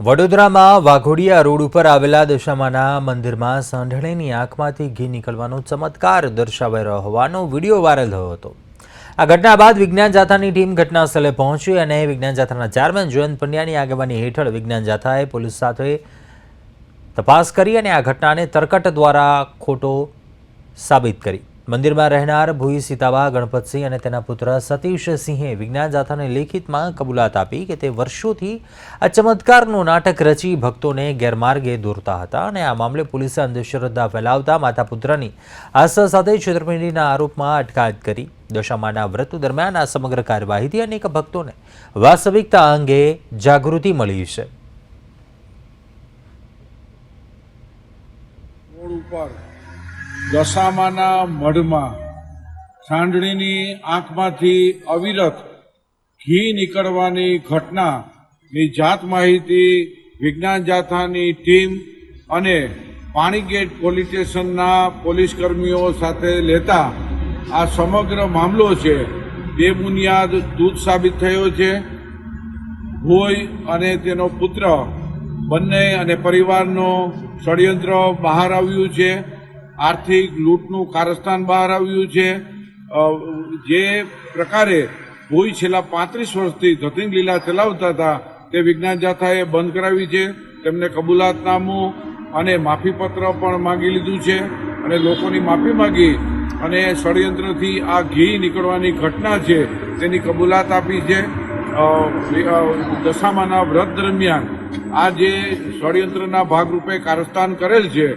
વડોદરામાં વાઘોડિયા રોડ ઉપર આવેલા દશામાના મંદિરમાં સાંઢળીની આંખમાંથી ઘી નીકળવાનો ચમત્કાર દર્શાવાઈ રહ્યો હોવાનો વિડીયો વાયરલ થયો હતો। આ ઘટના બાદ વિજ્ઞાન જાથાની ટીમ ઘટના સ્થળે પહોંચી અને વિજ્ઞાન જાથાના ચેરમેન જયંત પંડ્યાની આગેવાની હેઠળ વિજ્ઞાન જાથાએ પોલીસ સાથે તપાસ કરી અને આ ઘટનાને તરકટ દ્વારા ખોટો સાબિત કરી। મંદિરમાં રહેનાર ભૂઈ સીતાબા ગણપતસિંહ અને તેના પુત્ર સતીશસિંહે વિજ્ઞાન જાથાને લેખિતમાં કબૂલાત આપી કે તે વર્ષોથી આ ચમત્કારનું નાટક રચી ભક્તોને ગેરમાર્ગે દોરતા હતા અને આ મામલે પોલીસે અંધશ્રદ્ધા ફેલાવતા માતા પુત્રની આસ્થા સાથે છેતરપિંડીના આરોપમાં અટકાયત કરી। દશામાના વ્રત દરમિયાન આ સમગ્ર કાર્યવાહીથી અનેક ભક્તોને વાસ્તવિકતા અંગે જાગૃતિ મળી છે। દશામાના મઢમાં સાંઢળીની આંખમાંથી અવિરત ઘી નીકળવાની ઘટનાની જાત માહિતી વિજ્ઞાન જાથાની ટીમ અને પાણીગેટ પોલીસ સ્ટેશનના પોલીસ કર્મીઓ સાથે લેતા આ સમગ્ર મામલો છે બેબુનિયાદ દૂધ સાબિત થયો છે। ભોઈ અને તેનો પુત્ર બંને અને પરિવારનો ષડયંત્ર બહાર આવ્યું છે। આર્થિક લૂંટનું કારસ્તાન બહાર આવ્યું છે। જે પ્રકારે ભોઈ છેલ્લા 35 વર્ષથી ધતિંગ લીલા ચલાવતા હતા તે વિજ્ઞાન જાથાએ બંધ કરાવી છે। તેમને કબૂલાતનામું અને માફીપત્ર પણ માંગી લીધું છે અને લોકોની માફી માંગી અને ષડયંત્રથી આ ઘી નીકળવાની ઘટના છે તેની કબૂલાત આપી છે। દશામાના વ્રત દરમિયાન આ જે ષડયંત્રના ભાગરૂપે કારસ્તાન કરેલ છે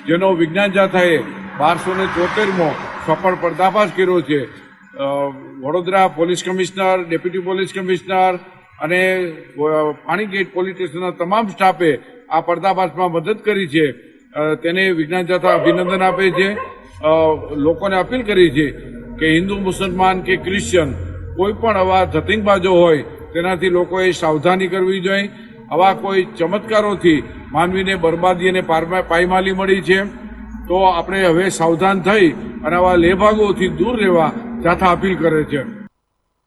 જેનો વિજ્ઞાન જાથાએ 1273મો સફળ પર્દાફાશ કર્યો છે। Vadodara police commissioner, deputy police commissioner અને પાણીગેટ પોલીસ સ્ટેશનના તમામ સ્ટાફે આ પર્દાફાશમાં મદદ કરી છે। તેને વિજ્ઞાન જાથા અભિનંદન આપે છે। લોકોને અપીલ કરી છે કે હિન્દુ, મુસલમાન કે ક્રિશ્ચિયન કોઈ પણ આવા ધતિંગબાજો હોય તેનાથી લોકોએ સાવધાની કરવી જોઈએ। આવા કોઈ ચમત્કારોથી માનવીને બરબાદી અને પાયમાલી મળી છે તો આપણે હવે સાવધાન થઈ અને આવા લેભાગોથી દૂર રહેવા જાથા અપીલ કરે છે।